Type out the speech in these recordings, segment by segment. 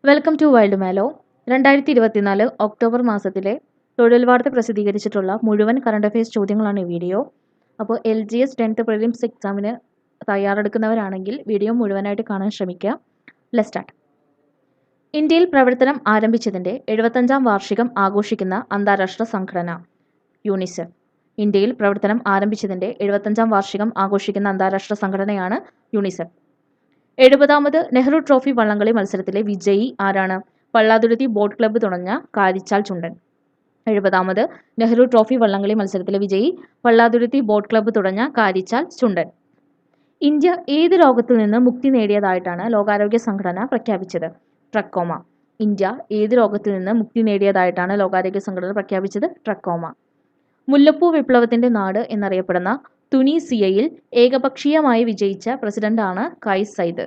Welcome to wild മാലോ. 2024 October മാസത്തിലെ തൊഴിൽ വാർത്ത പ്രസിദ്ധീകരിച്ചിട്ടുള്ള മുഴുവൻ കറണ്ട് അഫയേഴ്സ് ചോദ്യങ്ങളാണ് ഈ വീഡിയോ. അപ്പോൾ LGS 10th പ്രിലിംസ് എക്സാമിന് തയ്യാറെടുക്കുന്നവരാണെങ്കിൽ വീഡിയോ മുഴുവനായിട്ട് കാണാൻ ശ്രമിക്കുക. Let's start. ഇന്ത്യയിൽ പ്രവർത്തനം ആരംഭിച്ചതിൻ്റെ 75-ാം വാർഷികം ആഘോഷിക്കുന്ന അന്താരാഷ്ട്ര സംഘടന യൂണിസെഫ്. ഇന്ത്യയിൽ പ്രവർത്തനം ആരംഭിച്ചതിൻ്റെ 75-ാം വാർഷികം ആഘോഷിക്കുന്ന അന്താരാഷ്ട്ര സംഘടനയാണ് യൂണിസെഫ്. 70ാമത് നെഹ്റു ട്രോഫി വള്ളംകളി മത്സരത്തിലെ വിജയി ആരാണ്? പള്ളാതുരുത്തി ബോട്ട് ക്ലബ്ബ് തുടങ്ങിയ കാരിച്ചാൽ ചുണ്ടൻ. 70ാമത് നെഹ്റു ട്രോഫി വള്ളംകളി മത്സരത്തിലെ വിജയി പള്ളാതുരുത്തി ബോട്ട് ക്ലബ്ബ് തുടങ്ങിയ കാരിച്ചാൽ ചുണ്ടൻ. ഇന്ത്യ ഏത് രോഗത്തിൽ നിന്ന് മുക്തി നേടിയതായിട്ടാണ് ലോകാരോഗ്യ സംഘടന പ്രഖ്യാപിച്ചത്? ട്രക്കോമ. ഇന്ത്യ ഏത് രോഗത്തിൽ നിന്ന് മുക്തി നേടിയതായിട്ടാണ് ലോകാരോഗ്യ സംഘടന പ്രഖ്യാപിച്ചത്? ട്രക്കോമ. മുല്ലപ്പൂ വിപ്ലവത്തിന്റെ നാട് എന്നറിയപ്പെടുന്ന തുനീസിയയിൽ ഏകപക്ഷീയമായി വിജയിച്ച പ്രസിഡന്റാണ് കൈസ് സൈദ്.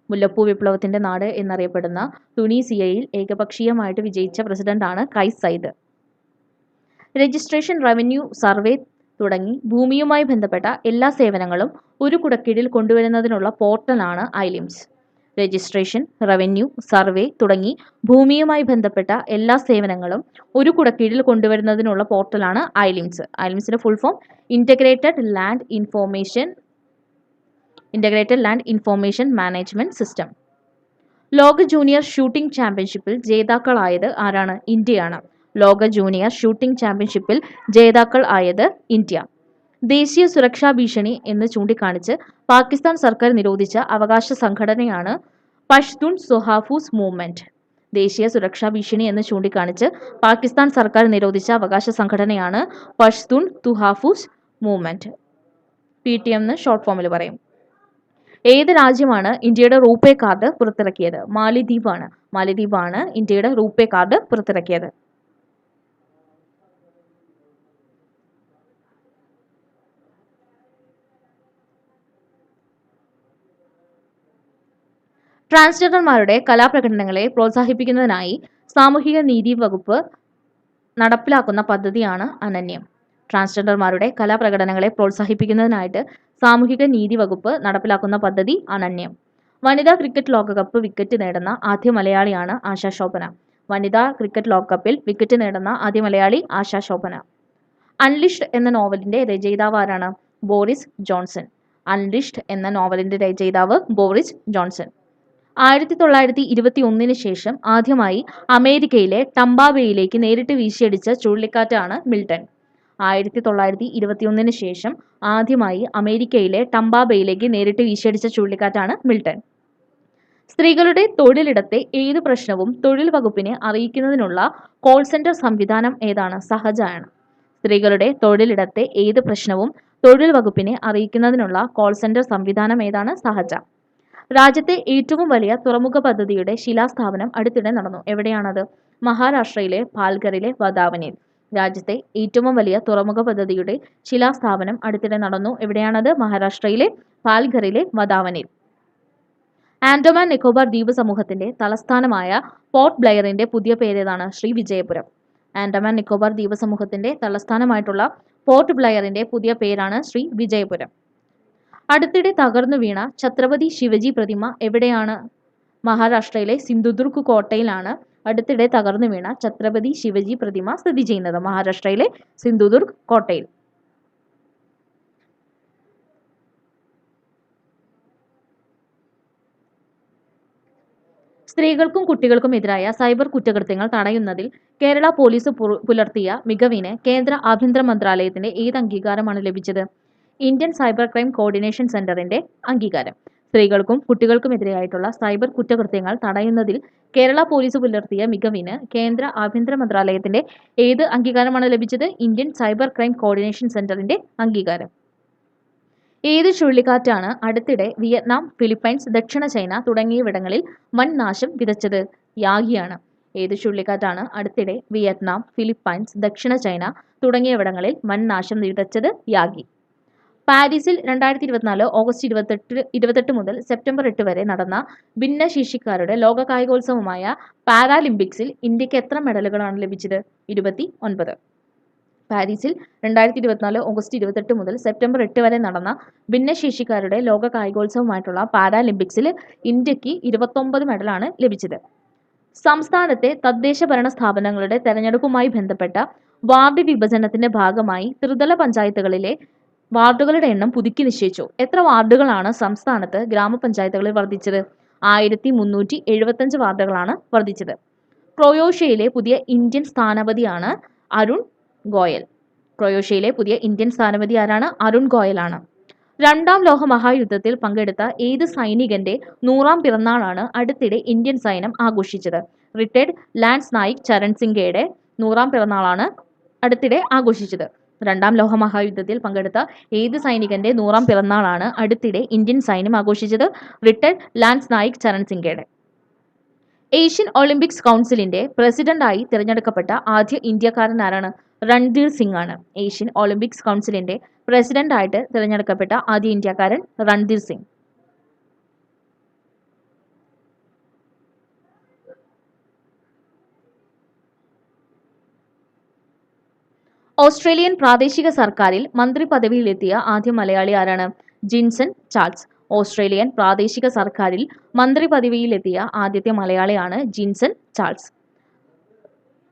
മുല്ലപ്പൂ വിപ്ലവത്തിന്റെ നാട് എന്നറിയപ്പെടുന്ന തുനീസിയയിൽ ഏകപക്ഷീയമായിട്ട് വിജയിച്ച പ്രസിഡന്റാണ് Kais Saied. Registration, revenue, survey തുടങ്ങി ഭൂമിയുമായി ബന്ധപ്പെട്ട എല്ലാ സേവനങ്ങളും ഒരു കുടക്കീഴിൽ കൊണ്ടുവരുന്നതിനുള്ള പോർട്ടലാണ് ഐലിംസ്. രജിസ്ട്രേഷൻ, റവന്യൂ, സർവേ തുടങ്ങി ഭൂമിയുമായി ബന്ധപ്പെട്ട എല്ലാ സേവനങ്ങളും ഒരു കുടക്കീഴിൽ കൊണ്ടുവരുന്നതിനുള്ള പോർട്ടലാണ് ഐലിംസ്. ഐലിംസിന്റെ full form integrated land information management system. ലോക ജൂനിയർ ഷൂട്ടിംഗ് ചാമ്പ്യൻഷിപ്പിൽ ജേതാക്കളായത് ആരാണ്? ഇന്ത്യയാണ്. ലോക ജൂനിയർ ഷൂട്ടിംഗ് ചാമ്പ്യൻഷിപ്പിൽ ജേതാക്കൾ ആയത് ഇന്ത്യ. ദേശീയ സുരക്ഷാ ഭീഷണി എന്ന് ചൂണ്ടിക്കാണിച്ച് പാകിസ്ഥാൻ സർക്കാർ നിരോധിച്ച അവകാശ സംഘടനയാണ് പഷ്തൂൺ തഹഫൂസ് മൂവ്മെന്റ്. ദേശീയ സുരക്ഷാ ഭീഷണി എന്ന് ചൂണ്ടിക്കാണിച്ച് പാകിസ്ഥാൻ സർക്കാർ നിരോധിച്ച അവകാശ സംഘടനയാണ് പഷ്തൂൺ തഹഫൂസ് മൂവ്മെന്റ്. PTM എന്ന് ഷോർട്ട് ഫോമിൽ പറയും. ഏത് രാജ്യമാണ് ഇന്ത്യയുടെ റൂപേ കാർഡ് പുറത്തിറക്കിയത്? മാലിദ്വീപാണ് ഇന്ത്യയുടെ റൂപേ കാർഡ് പുറത്തിറക്കിയത്. ട്രാൻസ്ജെൻഡർമാരുടെ കലാപ്രകടനങ്ങളെ പ്രോത്സാഹിപ്പിക്കുന്നതിനായി സാമൂഹിക നീതി വകുപ്പ് നടപ്പിലാക്കുന്ന പദ്ധതിയാണ് അനന്യം. ട്രാൻസ്ജെൻഡർമാരുടെ കലാപ്രകടനങ്ങളെ പ്രോത്സാഹിപ്പിക്കുന്നതിനായിട്ട് സാമൂഹിക നീതി വകുപ്പ് നടപ്പിലാക്കുന്ന പദ്ധതി അനന്യം. വനിതാ ക്രിക്കറ്റ് ലോകകപ്പ് വിക്കറ്റ് നേടുന്ന ആദ്യ മലയാളിയാണ് ആശാ ശോഭന. വനിതാ ക്രിക്കറ്റ് ലോകകപ്പിൽ വിക്കറ്റ് നേടുന്ന ആദ്യ മലയാളി ആശാ ശോഭന. അൺലിഷ്ഡ് എന്ന നോവലിന്റെ രചയിതാവ് ആരാണ്? Boris Johnson. അൺലിഷ്ഡ് എന്ന നോവലിന്റെ രചയിതാവ് ബോറിസ് ജോൺസൺ. 1921 ശേഷം ആദ്യമായി അമേരിക്കയിലെ ടംപാ ബേയിലേക്ക് നേരിട്ട് വീശിയടിച്ച ചുഴലിക്കാറ്റാണ് മിൽട്ടൺ. 1921 ശേഷം ആദ്യമായി അമേരിക്കയിലെ ടംപാ ബേയിലേക്ക് നേരിട്ട് വീശിയടിച്ച ചുഴലിക്കാറ്റാണ് മിൽട്ടൺ. സ്ത്രീകളുടെ തൊഴിലിടത്തെ ഏത് പ്രശ്നവും തൊഴിൽ വകുപ്പിനെ അറിയിക്കുന്നതിനുള്ള കോൾ സെന്റർ സംവിധാനം ഏതാണ്? സഹജയാണ്. സ്ത്രീകളുടെ തൊഴിലിടത്തെ ഏത് പ്രശ്നവും തൊഴിൽ വകുപ്പിനെ അറിയിക്കുന്നതിനുള്ള കോൾ സെന്റർ സംവിധാനം ഏതാണ്? സഹജ. രാജ്യത്തെ ഏറ്റവും വലിയ തുറമുഖ പദ്ധതിയുടെ ശിലാസ്ഥാപനം അടുത്തിടെ നടന്നു. എവിടെയാണത്? മഹാരാഷ്ട്രയിലെ പാൽഘറിലെ വദാവനിൽ. രാജ്യത്തെ ഏറ്റവും വലിയ തുറമുഖ പദ്ധതിയുടെ ശിലാസ്ഥാപനം അടുത്തിടെ നടന്നു. എവിടെയാണത്? മഹാരാഷ്ട്രയിലെ പാൽഘറിലെ വദാവനിൽ. ആൻഡമാൻ നിക്കോബാർ ദ്വീപ് സമൂഹത്തിന്റെ തലസ്ഥാനമായ പോർട്ട് ബ്ലെയറിന്റെ പുതിയ പേരേതാണ്? ശ്രീവിജയപുരം. ആൻഡമാൻ നിക്കോബാർ ദ്വീപ് സമൂഹത്തിന്റെ തലസ്ഥാനമായിട്ടുള്ള പോർട്ട് ബ്ലെയറിന്റെ പുതിയ പേരാണ് ശ്രീവിജയപുരം. അടുത്തിടെ തകർന്നു വീണ ഛത്രപതി ശിവജി പ്രതിമ എവിടെയാണ്? മഹാരാഷ്ട്രയിലെ സിന്ധുദുർഗ് കോട്ടയിലാണ് അടുത്തിടെ തകർന്നു വീണ ഛത്രപതി ശിവജി പ്രതിമ സ്ഥിതി ചെയ്യുന്നത്. മഹാരാഷ്ട്രയിലെ സിന്ധുദുർഗ് കോട്ടയിൽ. സ്ത്രീകൾക്കും കുട്ടികൾക്കും എതിരായ സൈബർ കുറ്റകൃത്യങ്ങൾ തടയുന്നതിൽ കേരള പോലീസ് പുലർത്തിയ മികവിന് കേന്ദ്ര ആഭ്യന്തര മന്ത്രാലയത്തിന്റെ ഏത് അംഗീകാരമാണ് ലഭിച്ചത്? ഇന്ത്യൻ സൈബർ ക്രൈം കോർഡിനേഷൻ സെന്ററിന്റെ അംഗീകാരം. സ്ത്രീകൾക്കും കുട്ടികൾക്കുമെതിരെയായിട്ടുള്ള സൈബർ കുറ്റകൃത്യങ്ങൾ തടയുന്നതിൽ കേരള പോലീസ് പുലർത്തിയ മികവിന് കേന്ദ്ര ആഭ്യന്തര മന്ത്രാലയത്തിന്റെ ഏത് അംഗീകാരമാണ് ലഭിച്ചത്? ഇന്ത്യൻ സൈബർ ക്രൈം കോർഡിനേഷൻ സെന്ററിന്റെ അംഗീകാരം. ഏത് ചുഴലിക്കാറ്റാണ് അടുത്തിടെ വിയറ്റ്നാം, ഫിലിപ്പൈൻസ്, ദക്ഷിണ ചൈന തുടങ്ങിയവിടങ്ങളിൽ വൻ നാശം വിതച്ചത്? യാഗിയാണ്. ഏത് ചുഴലിക്കാറ്റാണ് അടുത്തിടെ വിയറ്റ്നാം, ഫിലിപ്പൈൻസ്, ദക്ഷിണ ചൈന തുടങ്ങിയവിടങ്ങളിൽ വൻ നാശം വിതച്ചത്? യാഗി. പാരീസിൽ 2024 ഓഗസ്റ്റ് 28 മുതൽ സെപ്റ്റംബർ 8 വരെ നടന്ന ഭിന്നശേഷിക്കാരുടെ ലോക കായികോത്സവമായ പാരാലിമ്പിക്സിൽ ഇന്ത്യക്ക് എത്ര മെഡലുകളാണ് ലഭിച്ചത്? 29. പാരീസിൽ 2024 ഓഗസ്റ്റ് 28 മുതൽ സെപ്റ്റംബർ 8 വരെ നടന്ന ഭിന്നശേഷിക്കാരുടെ ലോക കായികോത്സവമായിട്ടുള്ള പാരാലിമ്പിക്സിൽ ഇന്ത്യക്ക് 29 മെഡലാണ് ലഭിച്ചത്. സംസ്ഥാനത്തെ തദ്ദേശ ഭരണ സ്ഥാപനങ്ങളുടെ തെരഞ്ഞെടുപ്പുമായി ബന്ധപ്പെട്ട വാർഡ് വിഭജനത്തിന്റെ ഭാഗമായി ത്രിതല പഞ്ചായത്തുകളിലെ വാർഡുകളുടെ എണ്ണം പുതുക്കി നിശ്ചയിച്ചു. എത്ര വാർഡുകളാണ് സംസ്ഥാനത്ത് ഗ്രാമപഞ്ചായത്തുകളിൽ വർദ്ധിച്ചത്? 1375 വാർഡുകളാണ് വർദ്ധിച്ചത്. ക്രൊയേഷ്യയിലെ പുതിയ ഇന്ത്യൻ സ്ഥാനപതിയാണ് അരുൺ ഗോയൽ. ക്രൊയേഷ്യയിലെ പുതിയ ഇന്ത്യൻ സ്ഥാനപതി ആരാണ്? അരുൺ ഗോയലാണ്. രണ്ടാം ലോക മഹായുദ്ധത്തിൽ പങ്കെടുത്ത ഏത് സൈനികന്റെ 100ാം പിറന്നാളാണ് അടുത്തിടെ ഇന്ത്യൻ സൈന്യം ആഘോഷിച്ചത്? റിട്ടയർഡ് ലാൻസ് നായിക് ചരൺ സിംഗയുടെ 100ാം പിറന്നാളാണ് അടുത്തിടെ ആഘോഷിച്ചത്. രണ്ടാം ലോക മഹായുദ്ധത്തിൽ പങ്കെടുത്ത ഏത് സൈനികന്റെ 100ാം പിറന്നാളാണ് അടുത്തിടെ ഇന്ത്യൻ സൈന്യം ആഘോഷിച്ചത്? റിട്ടയർഡ് ലാൻസ് നായിക് ചരൺ സിംഗയുടെ. ഏഷ്യൻ ഒളിമ്പിക്സ് കൗൺസിലിന്റെ പ്രസിഡന്റായി തിരഞ്ഞെടുക്കപ്പെട്ട ആദ്യ ഇന്ത്യക്കാരൻ ആരാണ്? രൺധീർ സിംഗ് ആണ്. ഏഷ്യൻ ഒളിമ്പിക്സ് കൗൺസിലിന്റെ പ്രസിഡന്റായിട്ട് തിരഞ്ഞെടുക്കപ്പെട്ട ആദ്യ ഇന്ത്യക്കാരൻ രൺധീർ സിംഗ്. ഓസ്ട്രേലിയൻ പ്രാദേശിക സർക്കാരിൽ മന്ത്രി പദവിയിലെത്തിയ ആദ്യ മലയാളി ആരാണ്? ജിൻസൺ ചാൾസ്. ഓസ്ട്രേലിയൻ പ്രാദേശിക സർക്കാരിൽ മന്ത്രി പദവിയിലെത്തിയ ആദ്യത്തെ മലയാളിയാണ് ജിൻസൺ ചാൾസ്.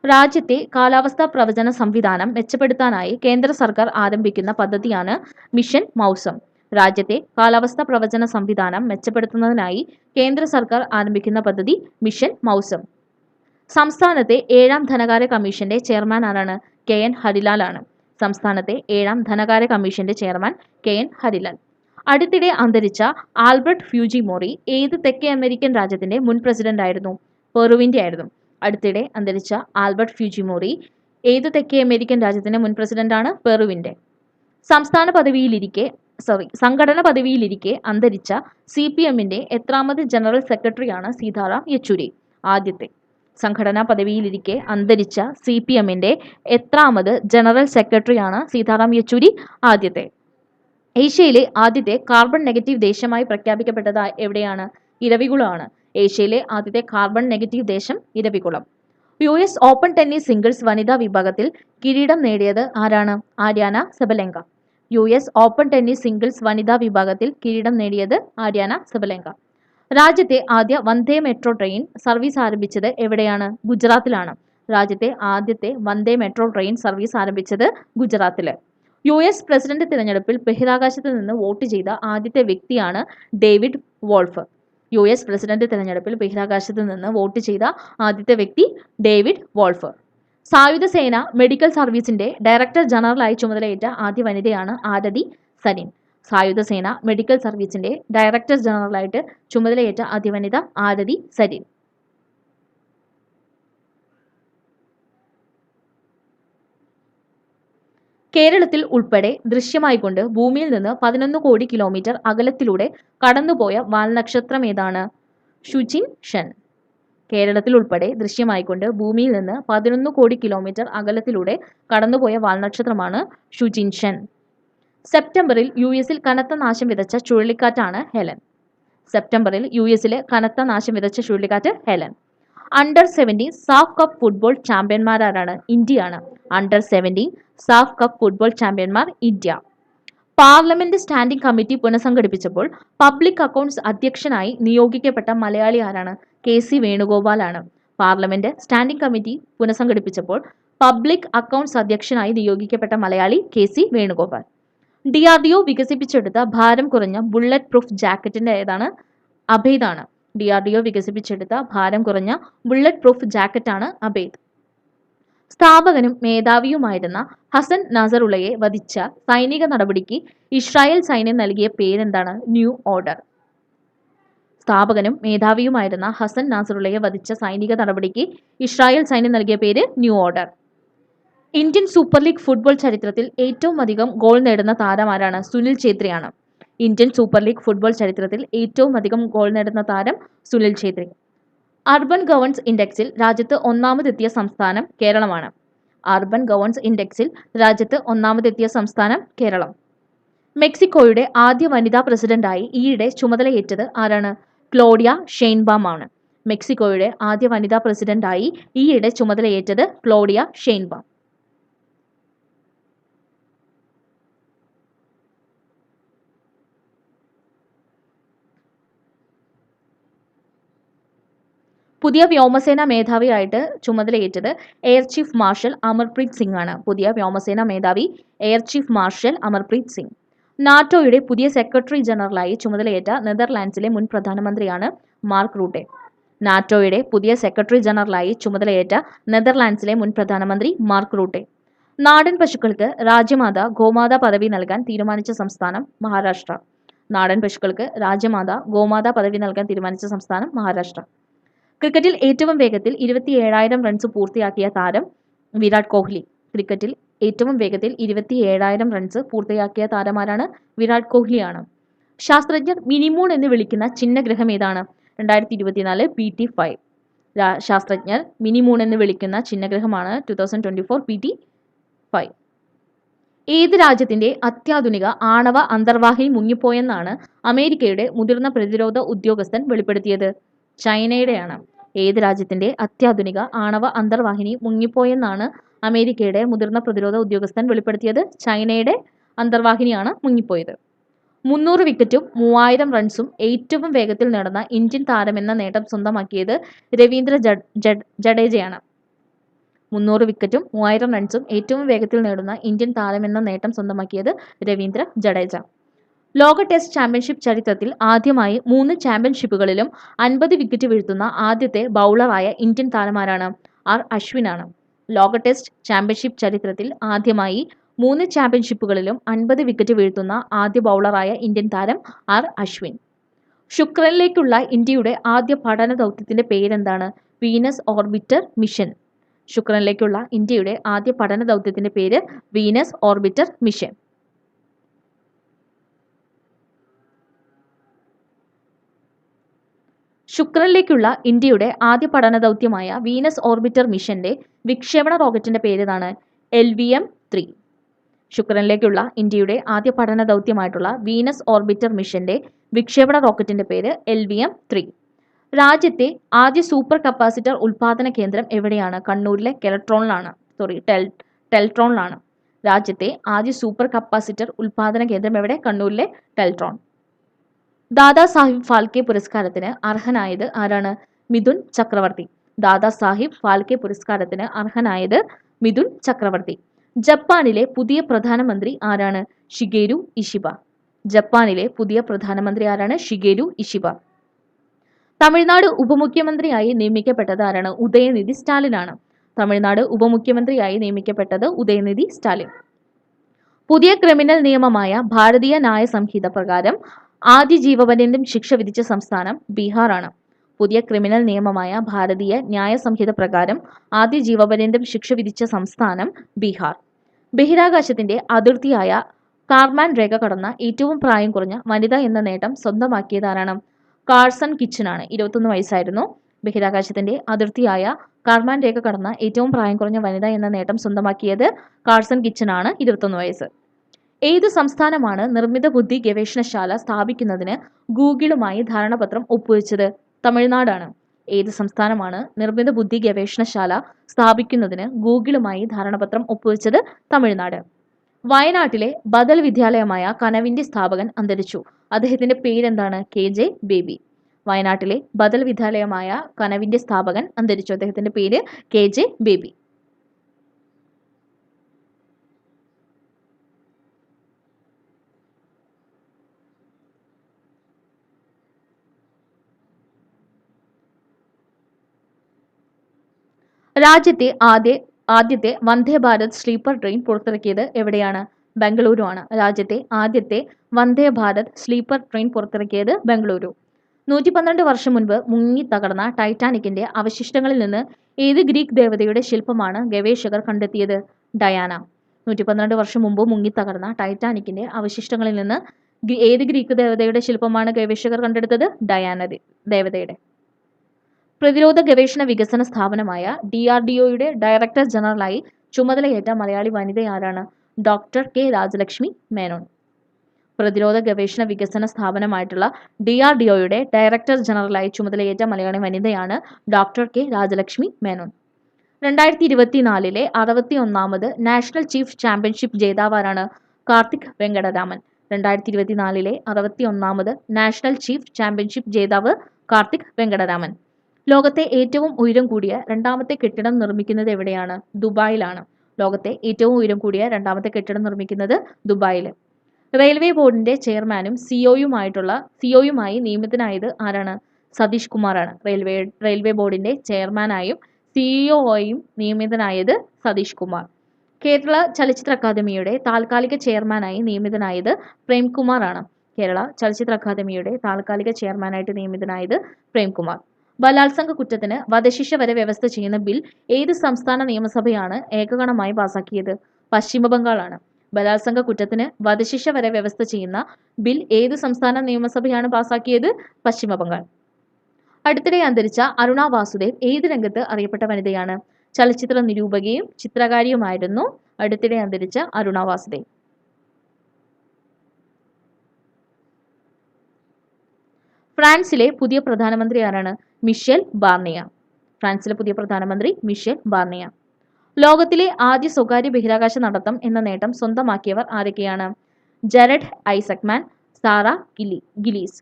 രാജ്യത്തെ കാലാവസ്ഥാ പ്രവചന സംവിധാനം മെച്ചപ്പെടുത്താനായി കേന്ദ്ര സർക്കാർ ആരംഭിക്കുന്ന പദ്ധതിയാണ് മിഷൻ മൗസം. രാജ്യത്തെ കാലാവസ്ഥാ പ്രവചന സംവിധാനം മെച്ചപ്പെടുത്തുന്നതിനായി കേന്ദ്ര സർക്കാർ ആരംഭിക്കുന്ന പദ്ധതി മിഷൻ മൗസം. സംസ്ഥാനത്തെ 7ാം ധനകാര്യ കമ്മീഷന്റെ ചെയർമാൻ ആരാണ്? KN ഹരിലാൽ ആണ്. സംസ്ഥാനത്തെ 7ാം ധനകാര്യ കമ്മീഷന്റെ ചെയർമാൻ KN ഹരിലാൽ. അടുത്തിടെ അന്തരിച്ച ആൽബർട്ട് ഫ്യൂജിമോറി ഏത് തെക്കേ അമേരിക്കൻ രാജ്യത്തിന്റെ മുൻ പ്രസിഡന്റ് ആയിരുന്നു? പെറുവിന്റെ ആയിരുന്നു. അടുത്തിടെ അന്തരിച്ച ആൽബർട്ട് ഫ്യൂജിമോറി ഏത് തെക്കേ അമേരിക്കൻ രാജ്യത്തിന്റെ മുൻ പ്രസിഡന്റാണ്? പെറുവിന്റെ. സംഘടന പദവിയിലിരിക്കെ അന്തരിച്ച CPMന്റെ എത്രാമത് ജനറൽ സെക്രട്ടറിയാണ് സീതാറാം യെച്ചൂരി? ആദ്യത്തെ. സംഘടനാ പദവിയിലിരിക്കെ അന്തരിച്ച CPMന്റെ എത്രാമത് ജനറൽ സെക്രട്ടറിയാണ് സീതാറാം യെച്ചൂരി? ആദ്യത്തെ. ഏഷ്യയിലെ ആദ്യത്തെ കാർബൺ നെഗറ്റീവ് ദേശമായി പ്രഖ്യാപിക്കപ്പെട്ടത് എവിടെയാണ്? ഇരവികുളമാണ്. ഏഷ്യയിലെ ആദ്യത്തെ കാർബൺ നെഗറ്റീവ് ദേശം Eravikulam. US open tennis singles വനിതാ വിഭാഗത്തിൽ കിരീടം നേടിയത് ആരാണ്? Aryna Sabalenka. US open tennis singles വനിതാ വിഭാഗത്തിൽ കിരീടം നേടിയത് ആര്യാന സബലെങ്ക. രാജ്യത്തെ ആദ്യ വന്ദേ മെട്രോ ട്രെയിൻ സർവീസ് ആരംഭിച്ചത് എവിടെയാണ്? ഗുജറാത്തിലാണ്. രാജ്യത്തെ ആദ്യത്തെ വന്ദേ മെട്രോ ട്രെയിൻ സർവീസ് ആരംഭിച്ചത് ഗുജറാത്തില്. US പ്രസിഡന്റ് തിരഞ്ഞെടുപ്പിൽ ബഹിരാകാശത്ത് നിന്ന് വോട്ട് ചെയ്ത ആദ്യത്തെ വ്യക്തിയാണ് ഡേവിഡ് വോൾഫ്. US പ്രസിഡന്റ് തിരഞ്ഞെടുപ്പിൽ ബഹിരാകാശത്ത് നിന്ന് വോട്ട് ചെയ്ത ആദ്യത്തെ വ്യക്തി ഡേവിഡ് വോൾഫ്. സായുധ സേന മെഡിക്കൽ സർവീസിന്റെ ഡയറക്ടർ ജനറലായി ചുമതലയേറ്റ ആദ്യ വനിതയാണ് ആരതി സരീൻ. സായുധ സേന മെഡിക്കൽ സർവീസിന്റെ ഡയറക്ടർ ജനറലായിട്ട് ചുമതലയേറ്റ ആദ്യ വനിത ആരതി സരീൻ. കേരളത്തിൽ ഉൾപ്പെടെ ദൃശ്യമായിക്കൊണ്ട് ഭൂമിയിൽ നിന്ന് 11 കോടി കിലോമീറ്റർ അകലത്തിലൂടെ കടന്നുപോയ വാൽനക്ഷത്രം ഏതാണ്? ഷുജിൻ ഷൻ. കേരളത്തിൽ ഉൾപ്പെടെ ദൃശ്യമായിക്കൊണ്ട് ഭൂമിയിൽ നിന്ന് 11 കോടി കിലോമീറ്റർ അകലത്തിലൂടെ കടന്നുപോയ വാൽനക്ഷത്രമാണ് ഷുജിൻ ഷൻ. സെപ്റ്റംബറിൽ US-ൽ കനത്ത നാശം വിതച്ച ചുഴലിക്കാറ്റാണ് ഹെലൻ. സെപ്റ്റംബറിൽ US-ൽ കനത്ത നാശം വിതച്ച ചുഴലിക്കാറ്റ് Helen. Under 17 SAFF cup football ചാമ്പ്യന്മാരാരാണ്? ഇന്ത്യയാണ്. അണ്ടർ 17 സാഫ് കപ്പ് ഫുട്ബോൾ ചാമ്പ്യന്മാർ ഇന്ത്യ. പാർലമെന്റ് സ്റ്റാൻഡിംഗ് കമ്മിറ്റി പുനഃസംഘടിപ്പിച്ചപ്പോൾ പബ്ലിക് അക്കൗണ്ട്സ് അധ്യക്ഷനായി നിയോഗിക്കപ്പെട്ട മലയാളി ആരാണ്? KC വേണുഗോപാലാണ്. പാർലമെന്റ് സ്റ്റാൻഡിംഗ് കമ്മിറ്റി പുനഃസംഘടിപ്പിച്ചപ്പോൾ പബ്ലിക് അക്കൗണ്ട്സ് അധ്യക്ഷനായി നിയോഗിക്കപ്പെട്ട മലയാളി KC വേണുഗോപാൽ. DRDO വികസിപ്പിച്ചെടുത്ത ഭാരം കുറഞ്ഞ ബുള്ളറ്റ് പ്രൂഫ് ജാക്കറ്റിന്റെ ഏതാണ്? അബേദാണ്. DRDO വികസിപ്പിച്ചെടുത്ത ഭാരം കുറഞ്ഞ ബുള്ളറ്റ് പ്രൂഫ് ജാക്കറ്റാണ് അബേദ്. സ്ഥാപകനും മേധാവിയുമായിരുന്ന ഹസൻ നാസറുള്ളയെ വധിച്ച സൈനിക നടപടിക്ക് ഇസ്രായേൽ സൈന്യം നൽകിയ പേരെന്താണ്? New order. സ്ഥാപകനും മേധാവിയുമായിരുന്ന ഹസൻ നാസറുള്ളയെ വധിച്ച സൈനിക നടപടിക്ക് ഇസ്രായേൽ സൈന്യം നൽകിയ പേര് new order. Indian super league football ചരിത്രത്തിൽ ഏറ്റവും അധികം ഗോൾ നേടുന്ന താരം ആരാണ്? സുനിൽ ഛേത്രിയാണ്. ഇന്ത്യൻ സൂപ്പർ ലീഗ് ഫുട്ബോൾ ചരിത്രത്തിൽ ഏറ്റവും അധികം ഗോൾ നേടുന്ന താരം സുനിൽ ഛേത്രി. അർബൻ ഗവേൺസ് ഇൻഡെക്സിൽ രാജ്യത്ത് ഒന്നാമതെത്തിയ സംസ്ഥാനം കേരളമാണ്. അർബൻ ഗവേൺസ് ഇൻഡെക്സിൽ രാജ്യത്ത് ഒന്നാമതെത്തിയ സംസ്ഥാനം കേരളം. മെക്സിക്കോയുടെ ആദ്യ വനിതാ പ്രസിഡന്റായി ഈയിടെ ചുമതലയേറ്റത് ആരാണ്? ക്ലോഡിയ ഷെയ്ൻബാം ആണ്. മെക്സിക്കോയുടെ ആദ്യ വനിതാ പ്രസിഡന്റായി ഈയിടെ ചുമതലയേറ്റത് ക്ലോഡിയ ഷെയ്ൻബാം. പുതിയ വ്യോമസേന മേധാവിയായിട്ട് ചുമതലയേറ്റത് air chief marshal Amarpreet Singh ആണ്. പുതിയ വ്യോമസേന മേധാവി air chief marshal Amarpreet Singh. നാറ്റോയുടെ പുതിയ സെക്രട്ടറി ജനറലായി ചുമതലയേറ്റ നെതർലാൻഡ്സിലെ മുൻ പ്രധാനമന്ത്രിയാണ് മാർക്ക് റൂട്ടെ. നാറ്റോയുടെ പുതിയ സെക്രട്ടറി ജനറലായി ചുമതലയേറ്റ നെതർലാൻഡ്സിലെ മുൻ പ്രധാനമന്ത്രി മാർക്ക് റൂട്ടെ. നാടൻ പശുക്കൾക്ക് രാജ്യമാതാ ഗോമാതാ പദവി നൽകാൻ തീരുമാനിച്ച സംസ്ഥാനം മഹാരാഷ്ട്ര. നാടൻ പശുക്കൾക്ക് രാജ്യമാതാ ഗോമാതാ പദവി നൽകാൻ തീരുമാനിച്ച സംസ്ഥാനം മഹാരാഷ്ട്ര. ക്രിക്കറ്റിൽ ഏറ്റവും വേഗത്തിൽ 27,000 റൺസ് പൂർത്തിയാക്കിയ താരം വിരാട് കോഹ്ലി. ക്രിക്കറ്റിൽ ഏറ്റവും വേഗത്തിൽ 27,000 റൺസ് പൂർത്തിയാക്കിയ താരമാരാണ്? വിരാട് കോഹ്ലിയാണ്. ശാസ്ത്രജ്ഞർ മിനിമൂൺ എന്ന് വിളിക്കുന്ന ചിഹ്നഗ്രഹം ഏതാണ്? 2024 PT5. ശാസ്ത്രജ്ഞർ മിനിമൂൺ എന്ന് വിളിക്കുന്ന ചിഹ്നഗ്രഹമാണ് 2024 PT5. ഏത് രാജ്യത്തിന്റെ അത്യാധുനിക ആണവ അന്തർവാഹിനി മുങ്ങിപ്പോയെന്നാണ് അമേരിക്കയുടെ മുതിർന്ന പ്രതിരോധ ഉദ്യോഗസ്ഥൻ വെളിപ്പെടുത്തിയത്? ചൈനയുടെയാണ്. ഏത് രാജ്യത്തിന്റെ അത്യാധുനിക ആണവ അന്തർവാഹിനി മുങ്ങിപ്പോയെന്നാണ് അമേരിക്കയുടെ മുതിർന്ന പ്രതിരോധ ഉദ്യോഗസ്ഥൻ വെളിപ്പെടുത്തിയത്? ചൈനയുടെ അന്തർവാഹിനിയാണ് മുങ്ങിപ്പോയത്. 300 വിക്കറ്റും 3000 റൺസും ഏറ്റവും വേഗത്തിൽ നേടുന്ന ഇന്ത്യൻ താരമെന്ന നേട്ടം സ്വന്തമാക്കിയത് രവീന്ദ്ര ജഡേജയാണ്. 300 വിക്കറ്റും 3000 റൺസും ഏറ്റവും വേഗത്തിൽ നേടുന്ന ഇന്ത്യൻ താരമെന്ന നേട്ടം സ്വന്തമാക്കിയത് രവീന്ദ്ര ജഡേജ. ലോക ടെസ്റ്റ് ചാമ്പ്യൻഷിപ്പ് ചരിത്രത്തിൽ ആദ്യമായി 3 ചാമ്പ്യൻഷിപ്പുകളിലും 50 വിക്കറ്റ് വീഴ്ത്തുന്ന ആദ്യത്തെ ബൗളറായ ഇന്ത്യൻ താരമാരാണ്? ആർ അശ്വിനാണ്. ലോക ടെസ്റ്റ് ചാമ്പ്യൻഷിപ്പ് ചരിത്രത്തിൽ ആദ്യമായി 3 ചാമ്പ്യൻഷിപ്പുകളിലും 50 വിക്കറ്റ് വീഴ്ത്തുന്ന ആദ്യ ബൗളറായ ഇന്ത്യൻ താരം ആർ അശ്വിൻ. ശുക്രനിലേക്കുള്ള ഇന്ത്യയുടെ ആദ്യ പഠന ദൗത്യത്തിന്റെ പേരെന്താണ്? Venus orbiter mission. ശുക്രനിലേക്കുള്ള ഇന്ത്യയുടെ ആദ്യ പഠന ദൗത്യത്തിന്റെ പേര് വീനസ് ഓർബിറ്റർ മിഷൻ. ശുക്രനിലേക്കുള്ള ഇന്ത്യയുടെ ആദ്യ പഠന ദൗത്യമായ വീനസ് ഓർബിറ്റർ മിഷന്റെ വിക്ഷേപണ റോക്കറ്റിന്റെ പേരേതാണ്? LVM-3. ശുക്രനിലേക്കുള്ള ഇന്ത്യയുടെ ആദ്യ പഠന ദൗത്യമായിട്ടുള്ള വീനസ് ഓർബിറ്റർ മിഷന്റെ വിക്ഷേപണ റോക്കറ്റിന്റെ പേര് LVM-3. രാജ്യത്തെ ആദ്യ സൂപ്പർ കപ്പാസിറ്റർ ഉൽപാദന കേന്ദ്രം എവിടെയാണ്? കണ്ണൂരിലെ ടെൽട്രോണിലാണ്. രാജ്യത്തെ ആദ്യ സൂപ്പർ കപ്പാസിറ്റർ ഉൽപാദന കേന്ദ്രം എവിടെ? കണ്ണൂരിലെ ടെൽട്രോൺ. ദാദാ സാഹിബ് ഫാൽക്കെ പുരസ്കാരത്തിന് അർഹനായത് ആരാണ്? മിഥുൻ ചക്രവർത്തി. ദാദാ സാഹിബ് ഫാൽക്കെ പുരസ്കാരത്തിന് അർഹനായത് മിഥുൻ ചക്രവർത്തി. ജപ്പാനിലെ പുതിയ പ്രധാനമന്ത്രി ആരാണ്? Shigeru Ishiba. ജപ്പാനിലെ പുതിയ പ്രധാനമന്ത്രി ആരാണ്? Shigeru Ishiba. തമിഴ്നാട് ഉപമുഖ്യമന്ത്രിയായി നിയമിക്കപ്പെട്ടത് ആരാണ്? ഉദയനിധി സ്റ്റാലിനാണ്. തമിഴ്നാട് ഉപമുഖ്യമന്ത്രിയായി നിയമിക്കപ്പെട്ടത് ഉദയനിധി സ്റ്റാലിൻ. പുതിയ ക്രിമിനൽ നിയമമായ ഭാരതീയ ന്യായ സംഹിത പ്രകാരം ആദ്യ ജീവപര്യന്തം ശിക്ഷ വിധിച്ച സംസ്ഥാനം ബീഹാറാണ്. പുതിയ ക്രിമിനൽ നിയമമായ ഭാരതീയ ന്യായ സംഹിത പ്രകാരം ആദ്യ ജീവപര്യന്തം ശിക്ഷ വിധിച്ച സംസ്ഥാനം ബീഹാർ. ബഹിരാകാശത്തിന്റെ അതിർത്തിയായ കാർമാൻ രേഖ കടന്ന ഏറ്റവും പ്രായം കുറഞ്ഞ വനിത എന്ന നേട്ടം സ്വന്തമാക്കിയതാരാണ്? കാർസൺ കിച്ചനാണ്. 21 വയസ്സായിരുന്നു. ബഹിരാകാശത്തിന്റെ അതിർത്തിയായ കാർമാൻ രേഖ കടന്ന ഏറ്റവും പ്രായം കുറഞ്ഞ വനിത എന്ന നേട്ടം സ്വന്തമാക്കിയത് കാർസൺ കിച്ചനാണ്. 21 വയസ്സ്. ഏത് സംസ്ഥാനമാണ് നിർമ്മിത ബുദ്ധി ഗവേഷണശാല സ്ഥാപിക്കുന്നതിന് ഗൂഗിളുമായി ധാരണാപത്രം ഒപ്പുവെച്ചത്? തമിഴ്നാടാണ്. ഏത് സംസ്ഥാനമാണ് നിർമ്മിത ബുദ്ധി ഗവേഷണശാല സ്ഥാപിക്കുന്നതിന് ഗൂഗിളുമായി ധാരണാപത്രം ഒപ്പുവെച്ചത്? തമിഴ്നാട്. വയനാട്ടിലെ ബദൽ വിദ്യാലയമായ കനവിന്റെ സ്ഥാപകൻ അന്തരിച്ചു. അദ്ദേഹത്തിന്റെ പേരെന്താണ്? KJ baby. വയനാട്ടിലെ ബദൽ വിദ്യാലയമായ കനവിന്റെ സ്ഥാപകൻ അന്തരിച്ചു. അദ്ദേഹത്തിന്റെ പേര് KJ ബേബി. രാജ്യത്തെ ആദ്യത്തെ വന്ദേ ഭാരത് സ്ലീപ്പർ ട്രെയിൻ പുറത്തിറക്കിയത് എവിടെയാണ്? ബംഗളൂരു ആണ്. രാജ്യത്തെ ആദ്യത്തെ വന്ദേ ഭാരത് സ്ലീപ്പർ ട്രെയിൻ പുറത്തിറക്കിയത് ബംഗളൂരു. 112 വർഷം മുൻപ് മുങ്ങി തകർന്ന ടൈറ്റാനിക്കിന്റെ അവശിഷ്ടങ്ങളിൽ നിന്ന് ഏത് ഗ്രീക്ക് ദേവതയുടെ ശില്പമാണ് ഗവേഷകർ കണ്ടെത്തിയത്? ഡയാന. 112 വർഷം മുമ്പ് മുങ്ങി തകർന്ന ടൈറ്റാനിക്കിന്റെ അവശിഷ്ടങ്ങളിൽ നിന്ന് ഏത് ഗ്രീക്ക് ദേവതയുടെ ശില്പമാണ് ഗവേഷകർ കണ്ടെടുത്തത്? ഡയാന ദേവതയുടെ. പ്രതിരോധ ഗവേഷണ വികസന സ്ഥാപനമായ DRDOയുടെ ഡയറക്ടർ ജനറലായി ചുമതലയേറ്റ മലയാളി വനിത ആരാണ്? Doctor K Rajalakshmi Menon. പ്രതിരോധ ഗവേഷണ വികസന സ്ഥാപനമായിട്ടുള്ള DRDOയുടെ ഡയറക്ടർ ജനറലായി ചുമതലയേറ്റ മലയാളി വനിതയാണ് ഡോക്ടർ കെ രാജലക്ഷ്മി മേനോൻ. 2024 61ാമത് നാഷണൽ ചീഫ് ചാമ്പ്യൻഷിപ്പ് ജേതാവാരാണ്? കാർത്തിക് വെങ്കടരാമൻ. 2024 61ാമത് നാഷണൽ ചീഫ് ചാമ്പ്യൻഷിപ്പ് ജേതാവ് കാർത്തിക് വെങ്കടരാമൻ. ലോകത്തെ ഏറ്റവും ഉയരം കൂടിയ രണ്ടാമത്തെ കെട്ടിടം നിർമ്മിക്കുന്നത് എവിടെയാണ്? ദുബായിലാണ്. ലോകത്തെ ഏറ്റവും ഉയരം കൂടിയ രണ്ടാമത്തെ കെട്ടിടം നിർമ്മിക്കുന്നത് ദുബായിൽ. റെയിൽവേ ബോർഡിന്റെ ചെയർമാനും സിഒയുമായി നിയമിതനായത് ആരാണ്? സതീഷ് കുമാറാണ്. റെയിൽവേ ബോർഡിന്റെ ചെയർമാനായും സിഇഒയും നിയമിതനായത് സതീഷ് കുമാർ. കേരള ചലച്ചിത്ര അക്കാദമിയുടെ താൽക്കാലിക ചെയർമാനായി നിയമിതനായത് പ്രേംകുമാറാണ്. കേരള ചലച്ചിത്ര അക്കാദമിയുടെ താൽക്കാലിക ചെയർമാനായിട്ട് നിയമിതനായത് പ്രേംകുമാർ. ബലാത്സംഗ കുറ്റത്തിന് വധശിക്ഷ വരെ വ്യവസ്ഥ ചെയ്യുന്ന ബിൽ ഏത് സംസ്ഥാന നിയമസഭയാണ് ഏകകണ്ഠമായി പാസാക്കിയത്? പശ്ചിമ ബംഗാളാണ്. ബലാത്സംഗ കുറ്റത്തിന് വധശിക്ഷ വരെ വ്യവസ്ഥ ചെയ്യുന്ന ബിൽ ഏത് സംസ്ഥാന നിയമസഭയാണ് പാസാക്കിയത്? പശ്ചിമ ബംഗാൾ. അടുത്തിടെ അന്തരിച്ച അരുണ വാസുദേവ് ഏത് രംഗത്ത് അറിയപ്പെട്ട വനിതയാണ്? ചലച്ചിത്ര നിരൂപകയും ചിത്രകാരിയുമായിരുന്നു അടുത്തിടെ അന്തരിച്ച അരുണ വാസുദേവ്. ഫ്രാൻസിലെ പുതിയ പ്രധാനമന്ത്രി ആരാണ്? Michel Barnier. ഫ്രാൻസിലെ പുതിയ പ്രധാനമന്ത്രി മിഷേൽ ബാർണിയ. ലോകത്തിലെ ആദ്യ സ്വകാര്യ ബഹിരാകാശ നടത്തം എന്ന നേട്ടം സ്വന്തമാക്കിയവർ ആരൊക്കെയാണ്? Jared Isaacman, Sara ഗിലീസ്.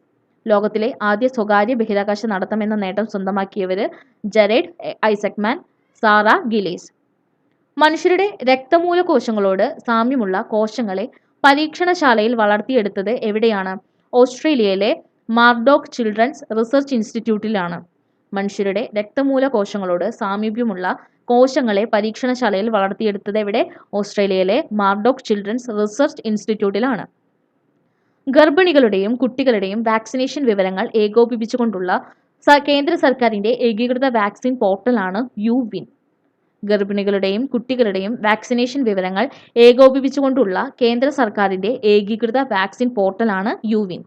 ലോകത്തിലെ ആദ്യ സ്വകാര്യ ബഹിരാകാശ നടത്തം എന്ന നേട്ടം സ്വന്തമാക്കിയവര് ജെറഡ് ഐസക്മാൻ, സാറ ഗിലീസ്. മനുഷ്യരുടെ രക്തമൂലകോശങ്ങളോട് സാമ്യമുള്ള കോശങ്ങളെ പരീക്ഷണശാലയിൽ വളർത്തിയെടുത്തത് എവിടെയാണ്? ഓസ്ട്രേലിയയിലെ മാർഡോക്ക് ചിൽഡ്രൻസ് റിസർച്ച് ഇൻസ്റ്റിറ്റ്യൂട്ടിലാണ്. മനുഷ്യരുടെ രക്തമൂലകോശങ്ങളോട് സാമീപ്യമുള്ള കോശങ്ങളെ പരീക്ഷണശാലയിൽ വളർത്തിയെടുത്തത് എവിടെ? ഓസ്ട്രേലിയയിലെ മാർഡോക്ക് ചിൽഡ്രൻസ് റിസർച്ച് ഇൻസ്റ്റിറ്റ്യൂട്ടിലാണ്. ഗർഭിണികളുടെയും കുട്ടികളുടെയും വാക്സിനേഷൻ വിവരങ്ങൾ ഏകോപിപ്പിച്ചുകൊണ്ടുള്ള കേന്ദ്ര സർക്കാരിന്റെ ഏകീകൃത വാക്സിൻ പോർട്ടലാണ് യുവിൻ. ഗർഭിണികളുടെയും കുട്ടികളുടെയും വാക്സിനേഷൻ വിവരങ്ങൾ ഏകോപിപ്പിച്ചുകൊണ്ടുള്ള കേന്ദ്ര സർക്കാരിന്റെ ഏകീകൃത വാക്സിൻ പോർട്ടലാണ് യുവിൻ.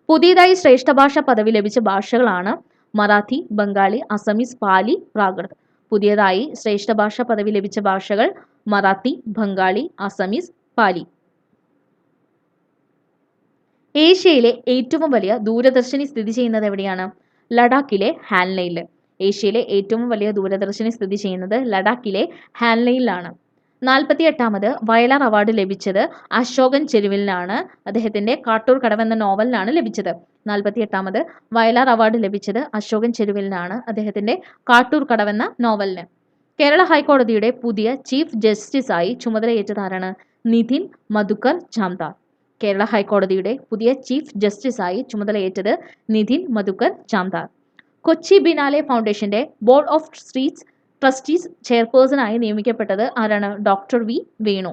പുതിയതായി ശ്രേഷ്ഠ ഭാഷ പദവി ലഭിച്ച ഭാഷകളാണ് മറാഠി, ബംഗാളി, അസമീസ്, പാലി, പ്രാകൃത്. പുതിയതായി ശ്രേഷ്ഠ ഭാഷ പദവി ലഭിച്ച ഭാഷകൾ മറാഠി, ബംഗാളി, അസമീസ്, പാലി. ഏഷ്യയിലെ ഏറ്റവും വലിയ ദൂരദർശിനി സ്ഥിതി ചെയ്യുന്നത് എവിടെയാണ്? ലഡാക്കിലെ ഹാൻലെയിൽ. ഏഷ്യയിലെ ഏറ്റവും വലിയ ദൂരദർശിനി സ്ഥിതി ചെയ്യുന്നത് ലഡാക്കിലെ ഹാൻലെയിലാണ്. 48ാമത് വയലാർ അവാർഡ് ലഭിച്ചത് അശോകൻ ചെരുവിലിനാണ്. അദ്ദേഹത്തിന്റെ കാട്ടൂർ കടവ് എന്ന നോവലിനാണ് ലഭിച്ചത്. 48ാമത് വയലാർ അവാർഡ് ലഭിച്ചത് അശോകൻ ചെരുവിലിനാണ്. അദ്ദേഹത്തിന്റെ കാട്ടൂർ കടവ് എന്ന നോവലിന്. കേരള ഹൈക്കോടതിയുടെ പുതിയ ചീഫ് ജസ്റ്റിസായി ചുമതലയേറ്റതാരാണ്? നിധിൻ മധുക്കർ ജാംദാർ. കേരള ഹൈക്കോടതിയുടെ പുതിയ ചീഫ് ജസ്റ്റിസായി ചുമതലയേറ്റത് നിധിൻ മധുക്കർ ജാംദാർ. കൊച്ചി ബിനാലെ ഫൗണ്ടേഷന്റെ ബോർഡ് ഓഫ് ട്രസ്റ്റീസ് ചെയർപേഴ്സണായി നിയമിക്കപ്പെട്ടത് ആരാണ്? Doctor V Venu.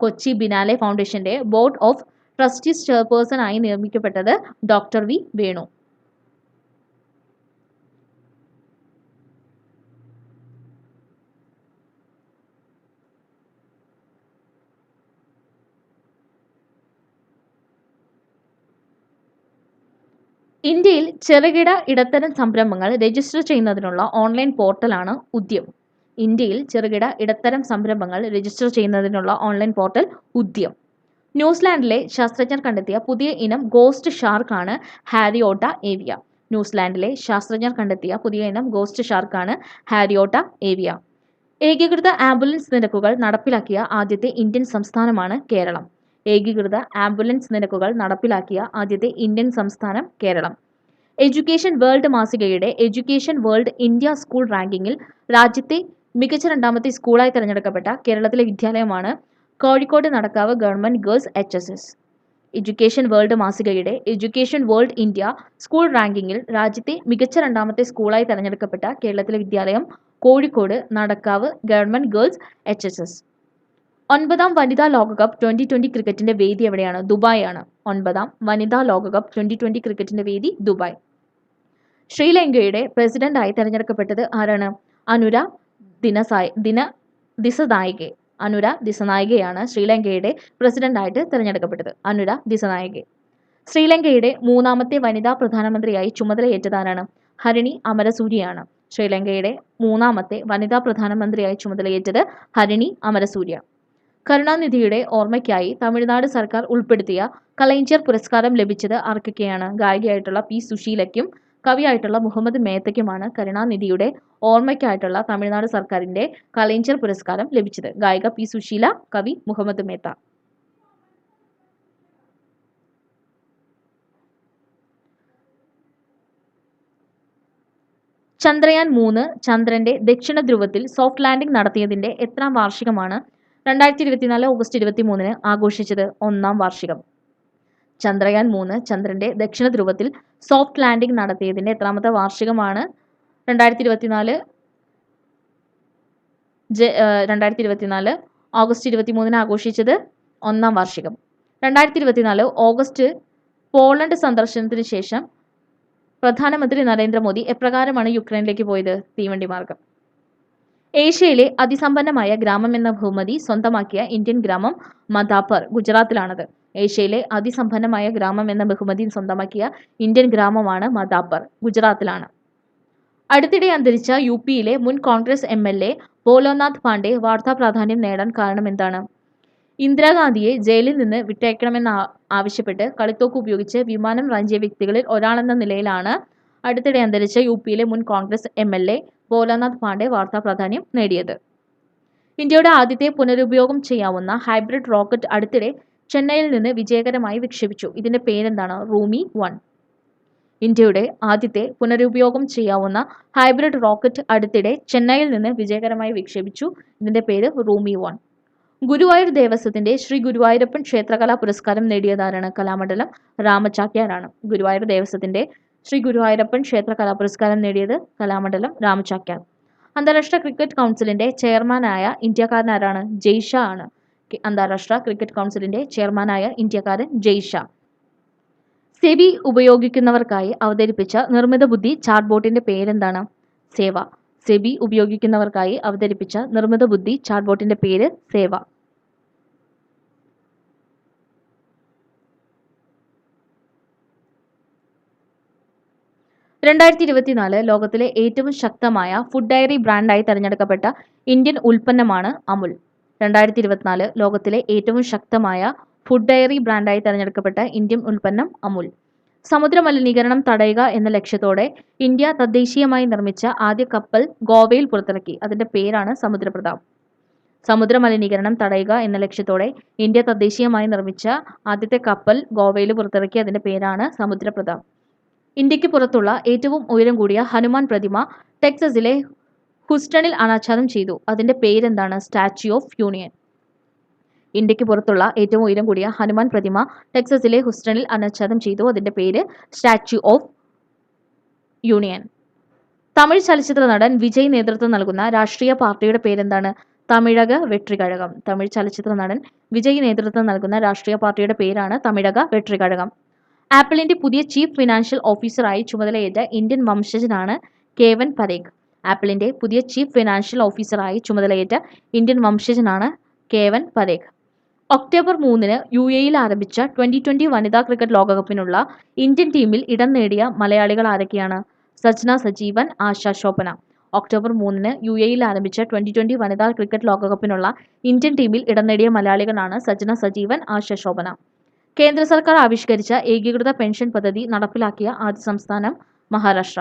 Kochi biennale ഫൗണ്ടേഷന്റെ ബോർഡ് ഓഫ് ട്രസ്റ്റീസ് ചെയർപേഴ്സണായി നിയമിക്കപ്പെട്ടത് ഡോക്ടർ വി വേണു. ഇന്ത്യയിൽ ചെറുകിട ഇടത്തരം സംരംഭങ്ങൾ രജിസ്റ്റർ ചെയ്യുന്നതിനുള്ള ഓൺലൈൻ പോർട്ടലാണ് ഉദ്യം. ഇന്ത്യയിൽ ചെറുകിട ഇടത്തരം സംരംഭങ്ങൾ രജിസ്റ്റർ ചെയ്യുന്നതിനുള്ള ഓൺലൈൻ പോർട്ടൽ ഉദ്യം. ന്യൂസിലാൻഡിലെ ശാസ്ത്രജ്ഞർ കണ്ടെത്തിയ പുതിയ ഇനം ഗോസ്റ്റ് ഷാർക്കാണ് ഹാരിയോട്ട ഏവിയ. ന്യൂസിലാൻഡിലെ ശാസ്ത്രജ്ഞർ കണ്ടെത്തിയ പുതിയ ഇനം ഗോസ്റ്റ് ഷാർക്കാണ് ഹാരിയോട്ട ഏവിയ. ഏകീകൃത ആംബുലൻസ് നിരക്കുകൾ നടപ്പിലാക്കിയ ആദ്യത്തെ ഇന്ത്യൻ സംസ്ഥാനമാണ് കേരളം. ഏകീകൃത ആംബുലൻസ് നിരക്കുകൾ നടപ്പിലാക്കിയ ആദ്യത്തെ ഇന്ത്യൻ സംസ്ഥാനം കേരളം. എഡ്യൂക്കേഷൻ വേൾഡ് മാസികയുടെ എഡ്യൂക്കേഷൻ വേൾഡ് ഇന്ത്യ സ്കൂൾ റാങ്കിങ്ങിൽ രാജ്യത്തെ മികച്ച രണ്ടാമത്തെ സ്കൂളായി തിരഞ്ഞെടുക്കപ്പെട്ട കേരളത്തിലെ വിദ്യാലയമാണ് Kozhikode Nadakkavu government girls HSS. Education world മാസികയുടെ എഡ്യൂക്കേഷൻ വേൾഡ് ഇന്ത്യ സ്കൂൾ റാങ്കിങ്ങിൽ രാജ്യത്തെ മികച്ച രണ്ടാമത്തെ സ്കൂളായി തിരഞ്ഞെടുക്കപ്പെട്ട കേരളത്തിലെ വിദ്യാലയം Kozhikode Nadakkavu government girls HSS. 9ാം വനിതാ ലോകകപ്പ് 2020 ക്രിക്കറ്റിന്റെ വേദി എവിടെയാണ്? ദുബായ് ആണ്. 9ാം വനിതാ ലോകകപ്പ് 2020 ക്രിക്കറ്റിന്റെ വേദി ദുബായ്. ശ്രീലങ്കയുടെ പ്രസിഡന്റായി തെരഞ്ഞെടുക്കപ്പെട്ടത് ആരാണ്? അനുര ദിസനായകെ. അനുര ദിസനായകയാണ് ശ്രീലങ്കയുടെ പ്രസിഡന്റായിട്ട് തെരഞ്ഞെടുക്കപ്പെട്ടത്. അനുര ദിസനായകെ. ശ്രീലങ്കയുടെ 3ാമത്തെ വനിതാ പ്രധാനമന്ത്രിയായി ചുമതലയേറ്റതാരാണ്? ഹരിണി അമരസൂര്യയാണ്. ശ്രീലങ്കയുടെ 3ാമത്തെ വനിതാ പ്രധാനമന്ത്രിയായി ചുമതലയേറ്റത് ഹരിണി അമരസൂര്യ. കരുണാനിധിയുടെ ഓർമ്മയ്ക്കായി തമിഴ്നാട് സർക്കാർ ഉൾപ്പെടുത്തിയ കലൈഞ്ജർ പുരസ്കാരം ലഭിച്ചത് ആർക്കൊക്കെയാണ്? ഗായികയായിട്ടുള്ള പി സുശീലയ്ക്കും കവിയായിട്ടുള്ള മുഹമ്മദ് മേത്തയ്ക്കുമാണ് കരുണാനിധിയുടെ ഓർമ്മയ്ക്കായിട്ടുള്ള തമിഴ്നാട് സർക്കാരിന്റെ കലൈഞ്ജർ പുരസ്കാരം ലഭിച്ചത്. ഗായിക പി സുശീല, കവി മുഹമ്മദ് മേത്ത. ചന്ദ്രയാൻ 3 ചന്ദ്രന്റെ ദക്ഷിണ ധ്രുവത്തിൽ സോഫ്റ്റ് ലാൻഡിംഗ് നടത്തിയതിന്റെ എത്രാം വാർഷികമാണ് 2024 ഓഗസ്റ്റ് 23 ആഘോഷിച്ചത്? 1-ാം വാർഷികം. ചന്ദ്രയാൻ 3 ചന്ദ്രന്റെ ദക്ഷിണ ധ്രുവത്തിൽ സോഫ്റ്റ് ലാൻഡിംഗ് നടത്തിയതിന്റെ എത്രാമത്തെ വാർഷികമാണ് 2024 ഓഗസ്റ്റ് 23 ആഘോഷിച്ചത്? 1-ാം വാർഷികം. 2024 ഓഗസ്റ്റ് പോളണ്ട് സന്ദർശനത്തിന് ശേഷം പ്രധാനമന്ത്രി നരേന്ദ്രമോദി എപ്രകാരമാണ് യുക്രൈനിലേക്ക് പോയത്? തീവണ്ടി മാർഗം. ഏഷ്യയിലെ അതിസമ്പന്നമായ ഗ്രാമം എന്ന ബഹുമതി സ്വന്തമാക്കിയ ഇന്ത്യൻ ഗ്രാമം മധാപർ ഗുജറാത്തിലാണത്. ഏഷ്യയിലെ അതിസമ്പന്നമായ ഗ്രാമം എന്ന ബഹുമതി സ്വന്തമാക്കിയ ഇന്ത്യൻ ഗ്രാമമാണ് മധാപർ, ഗുജറാത്തിലാണ്. അടുത്തിടെ അന്തരിച്ച യുപിയിലെ മുൻ കോൺഗ്രസ് MLA ഭോലോനാഥ് പാണ്ഡെ വാർത്താ പ്രാധാന്യം നേടാൻ കാരണം എന്താണ്? ഇന്ദിരാഗാന്ധിയെ ജയിലിൽ നിന്ന് വിട്ടയക്കണമെന്ന് ആവശ്യപ്പെട്ട് കളിത്തോക്ക് ഉപയോഗിച്ച് വിമാനം റാഞ്ചിയ വ്യക്തികളിൽ ഒരാളെന്ന നിലയിലാണ് അടുത്തിടെ അന്തരിച്ച യുപിയിലെ മുൻ കോൺഗ്രസ് MLA ഭോലോനാഥ് പാണ്ഡെ വാർത്താ പ്രാധാന്യം നേടിയത്. ഇന്ത്യയുടെ ആദ്യത്തെ പുനരുപയോഗം ചെയ്യാവുന്ന ഹൈബ്രിഡ് റോക്കറ്റ് അടുത്തിടെ ചെന്നൈയിൽ നിന്ന് വിജയകരമായി വിക്ഷേപിച്ചു. ഇതിന്റെ പേരെന്താണ്? റൂമി 1. ഇന്ത്യയുടെ ആദ്യത്തെ പുനരുപയോഗം ചെയ്യാവുന്ന ഹൈബ്രിഡ് റോക്കറ്റ് അടുത്തിടെ ചെന്നൈയിൽ നിന്ന് വിജയകരമായി വിക്ഷേപിച്ചു. ഇതിന്റെ പേര് റൂമി 1. ഗുരുവായൂർ ദേവസ്വത്തിന്റെ ശ്രീ ഗുരുവായൂരപ്പൻ ക്ഷേത്രകലാ പുരസ്കാരം നേടിയതാരാണ്? കലാമണ്ഡലം രാമചാക്യാരാണ്. ഗുരുവായൂർ ദേവസ്വത്തിന്റെ ശ്രീ ഗുരുവായൂരപ്പൻ ക്ഷേത്രകലാ പുരസ്കാരം നേടിയത് കലാമണ്ഡലം രാമചാക്യാർ. അന്താരാഷ്ട്ര ക്രിക്കറ്റ് കൗൺസിലിന്റെ ചെയർമാനായ ഇന്ത്യക്കാരനാരാണ്? ജയ് ഷാ ആണ്. അന്താരാഷ്ട്ര ക്രിക്കറ്റ് കൗൺസിലിന്റെ ചെയർമാനായ ഇന്ത്യക്കാരൻ ജയ് ഷാ. സെബി ഉപയോഗിക്കുന്നവർക്കായി അവതരിപ്പിച്ച നിർമ്മിത ബുദ്ധി ചാറ്റ്ബോട്ടിന്റെ പേരെന്താണ്? സേവ. സെബി ഉപയോഗിക്കുന്നവർക്കായി അവതരിപ്പിച്ച നിർമ്മിത ബുദ്ധി ചാറ്റ്ബോട്ടിന്റെ പേര് സേവ. 2024 ലോകത്തിലെ ഏറ്റവും ശക്തമായ ഫുഡ് ഡയറി ബ്രാൻഡായി തെരഞ്ഞെടുക്കപ്പെട്ട ഇന്ത്യൻ ഉൽപ്പന്നമാണ് അമുൽ. 2024 ലോകത്തിലെ ഏറ്റവും ശക്തമായ ഫുഡ് ഡയറി ബ്രാൻഡായി തെരഞ്ഞെടുക്കപ്പെട്ട ഇന്ത്യൻ ഉൽപ്പന്നം അമുൽ. സമുദ്ര മലിനീകരണം തടയുക എന്ന ലക്ഷ്യത്തോടെ ഇന്ത്യ തദ്ദേശീയമായി നിർമ്മിച്ച ആദ്യ കപ്പൽ ഗോവയിൽ പുറത്തിറക്കി. അതിന്റെ പേരാണ് സമുദ്രപ്രതാപ്. സമുദ്ര മലിനീകരണം തടയുക എന്ന ലക്ഷ്യത്തോടെ ഇന്ത്യ തദ്ദേശീയമായി നിർമ്മിച്ച ആദ്യത്തെ കപ്പൽ ഗോവയിൽ പുറത്തിറക്കി. അതിന്റെ പേരാണ് സമുദ്രപ്രതാപ്. ഇന്ത്യക്ക് പുറത്തുള്ള ഏറ്റവും ഉയരം കൂടിയ ഹനുമാൻ പ്രതിമ ടെക്സസിലെ ഹൂസ്റ്റണിൽ അനാച്ഛാദനം ചെയ്തു. അതിന്റെ പേരെന്താണ്? Statue of union. ഇന്ത്യക്ക് പുറത്തുള്ള ഏറ്റവും ഉയരം കൂടിയ ഹനുമാൻ പ്രതിമ ടെക്സസിലെ ഹൂസ്റ്റണിൽ അനാച്ഛാദനം ചെയ്തു. അതിന്റെ പേര് സ്റ്റാച്യു ഓഫ് യൂണിയൻ. തമിഴ് ചലച്ചിത്ര നടൻ വിജയ് നേതൃത്വം നൽകുന്ന രാഷ്ട്രീയ പാർട്ടിയുടെ പേരെന്താണ്? തമിഴക വെട്രികഴകം. തമിഴ് ചലച്ചിത്ര നടൻ വിജയ് നേതൃത്വം നൽകുന്ന രാഷ്ട്രീയ പാർട്ടിയുടെ പേരാണ് തമിഴക വെട്രികഴകം. ആപ്പിളിന്റെ പുതിയ ചീഫ് ഫിനാൻഷ്യൽ ഓഫീസറായി ചുമതലയേറ്റ ഇന്ത്യൻ വംശജനാണ് കേവൻ പരേഖ്. ആപ്പിളിന്റെ പുതിയ ചീഫ് ഫിനാൻഷ്യൽ ഓഫീസറായി ചുമതലയേറ്റ ഇന്ത്യൻ വംശജനാണ് കേവൻ പരേഖ്. ഒക്ടോബർ 3 UAEയിൽ ആരംഭിച്ച 2020 വനിതാ ക്രിക്കറ്റ് ലോകകപ്പിനുള്ള ഇന്ത്യൻ ടീമിൽ ഇടം നേടിയ മലയാളികൾ ആരൊക്കെയാണ്? സജ്ന സജീവൻ, ആശ ശോഭന. ഒക്ടോബർ 3 UAEയിൽ ആരംഭിച്ച 2020 വനിതാ ക്രിക്കറ്റ് ലോകകപ്പിനുള്ള ഇന്ത്യൻ ടീമിൽ ഇടം നേടിയ മലയാളികളാണ് സജ്ന സജീവൻ, ആശ ശോഭന. കേന്ദ്ര സർക്കാർ ആവിഷ്കരിച്ച ഏകീകൃത പെൻഷൻ പദ്ധതി നടപ്പിലാക്കിയ ആദ്യ സംസ്ഥാനം മഹാരാഷ്ട്ര.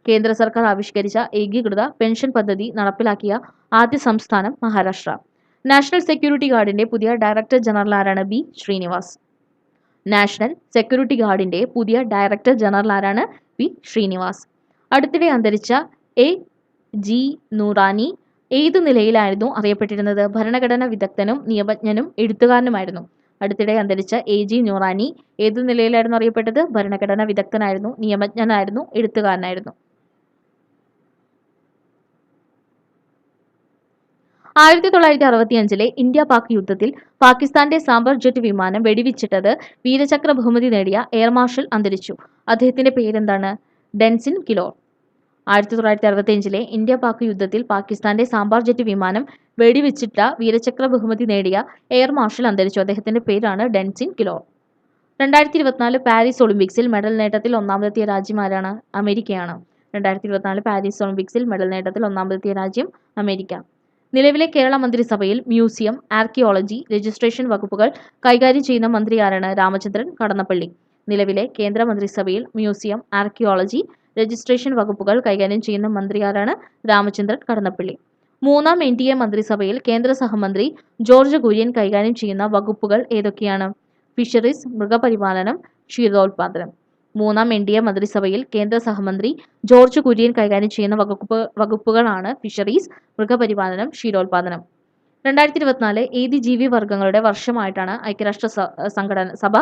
കേന്ദ്ര സർക്കാർ ആവിഷ്കരിച്ച ഏകീകൃത പെൻഷൻ പദ്ധതി നടപ്പിലാക്കിയ ആദ്യ സംസ്ഥാനം മഹാരാഷ്ട്ര. നാഷണൽ സെക്യൂരിറ്റി ഗാർഡിന്റെ പുതിയ ഡയറക്ടർ ജനറൽ ആരാണ്? ബി ശ്രീനിവാസ്. നാഷണൽ സെക്യൂരിറ്റി ഗാർഡിന്റെ പുതിയ ഡയറക്ടർ ജനറൽ ആരാണ്? ബി ശ്രീനിവാസ്. അടുത്തിടെ അന്തരിച്ച AG നൂറാനി ഏതു നിലയിലായിരുന്നു അറിയപ്പെട്ടിരുന്നത്? ഭരണഘടനാ വിദഗ്ധനും നിയമജ്ഞനും എഴുത്തുകാരനുമായിരുന്നു. അടുത്തിടെ അന്തരിച്ച AG നൂറാനി ഏതു നിലയിലായിരുന്നു അറിയപ്പെട്ടത്? ഭരണഘടനാ വിദഗ്ധനായിരുന്നു, നിയമജ്ഞനായിരുന്നു, എഴുത്തുകാരനായിരുന്നു. 1965 ഇന്ത്യ പാക് യുദ്ധത്തിൽ പാകിസ്ഥാന്റെ സാബർ ജെറ്റ് വിമാനം വെടിവെച്ചിട്ടത് വീരചക്ര ബഹുമതി നേടിയ എയർ മാർഷൽ അന്തരിച്ചു. അദ്ദേഹത്തിന്റെ പേരെന്താണ്? ഡെൻസിൻ കിലോർ. 1965 ഇന്ത്യ പാക് യുദ്ധത്തിൽ പാകിസ്ഥാന്റെ സാബർ ജെറ്റ് വിമാനം വെടിവെച്ചിട്ട വീരചക്ര ബഹുമതി നേടിയ എയർ മാർഷൽ അന്തരിച്ചു. അദ്ദേഹത്തിന്റെ പേരാണ് ഡെൻസിൻ കിലോർ. 2024 പാരീസ് ഒളിമ്പിക്സിൽ മെഡൽ നേട്ടത്തിൽ ഒന്നാമതെത്തിയ രാജ്യം ആരാണ്? അമേരിക്കയാണ്. 2024 പാരീസ് ഒളിമ്പിക്സിൽ മെഡൽ നേട്ടത്തിൽ ഒന്നാമതെത്തിയ രാജ്യം അമേരിക്ക. നിലവിലെ കേരള മന്ത്രിസഭയിൽ മ്യൂസിയം, ആർക്കിയോളജി, രജിസ്ട്രേഷൻ വകുപ്പുകൾ കൈകാര്യം ചെയ്യുന്ന മന്ത്രി ആരാണ്? രാമചന്ദ്രൻ കടന്നപ്പള്ളി. നിലവിലെ കേന്ദ്ര മന്ത്രിസഭയിൽ മ്യൂസിയം, ആർക്കിയോളജി, രജിസ്ട്രേഷൻ വകുപ്പുകൾ കൈകാര്യം ചെയ്യുന്ന മന്ത്രി ആരാണ്? രാമചന്ദ്രൻ കടന്നപ്പള്ളി. മൂന്നാം NDA മന്ത്രിസഭയിൽ കേന്ദ്ര സഹമന്ത്രി ജോർജ് കുര്യൻ കൈകാര്യം ചെയ്യുന്ന വകുപ്പുകൾ ഏതൊക്കെയാണ്? ഫിഷറീസ്, മൃഗപരിപാലനം, ക്ഷീരോത്പാദനം. മൂന്നാം NDA മന്ത്രിസഭയിൽ കേന്ദ്ര സഹമന്ത്രി ജോർജ് കുര്യൻ കൈകാര്യം ചെയ്യുന്ന വകുപ്പുകളാണ് ഫിഷറീസ്, മൃഗപരിപാലനം, ക്ഷീരോത്പാദനം. 2024 ഏത് ജീവിവർഗങ്ങളുടെ വർഷമായിട്ടാണ് സഭ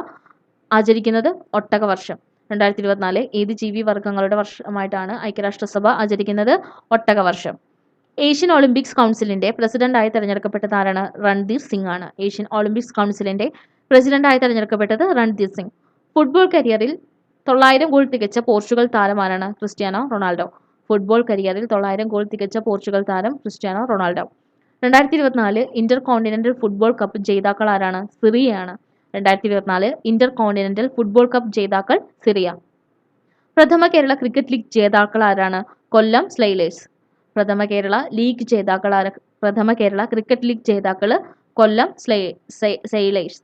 ആചരിക്കുന്നത്? ഒട്ടകവർഷം. 2024 ഏത് ജീവിവർഗങ്ങളുടെ വർഷമായിട്ടാണ് ഐക്യരാഷ്ട്രസഭ ആചരിക്കുന്നത്? ഒട്ടകവർഷം. ഏഷ്യൻ ഒളിമ്പിക്സ് കൗൺസിലിന്റെ പ്രസിഡന്റായി തെരഞ്ഞെടുക്കപ്പെട്ടത് ആരാണ്? രൺധീർ സിംഗ് ആണ്. ഏഷ്യൻ ഒളിമ്പിക്സ് കൗൺസിലിന്റെ പ്രസിഡന്റായി തെരഞ്ഞെടുക്കപ്പെട്ടത് രൺധീർ സിംഗ്. ഫുട്ബോൾ കരിയറിൽ 900 ഗോൾ തികച്ച പോർച്ചുഗൽ താരം ആരാണ്? Cristiano Ronaldo. ഫുട്ബോൾ കരിയറിൽ 900 ഗോൾ തികച്ച പോർച്ചുഗൽ താരം Cristiano Ronaldo. 2024 Inter continental football cup ജേതാക്കൾ ആരാണ്? സിറിയയാണ്. 2024 ഇന്റർ കോണ്ടിനെന്റൽ ഫുട്ബോൾ കപ്പ് ജേതാക്കൾ സിറിയ. പ്രഥമ കേരള ക്രിക്കറ്റ് ലീഗ് ജേതാക്കൾ ആരാണ്? കൊല്ലം സ്ലൈലേഴ്സ്. പ്രഥമ കേരള ക്രിക്കറ്റ് ലീഗ് ജേതാക്കള് കൊല്ലം സ്ലൈലേഴ്സ്.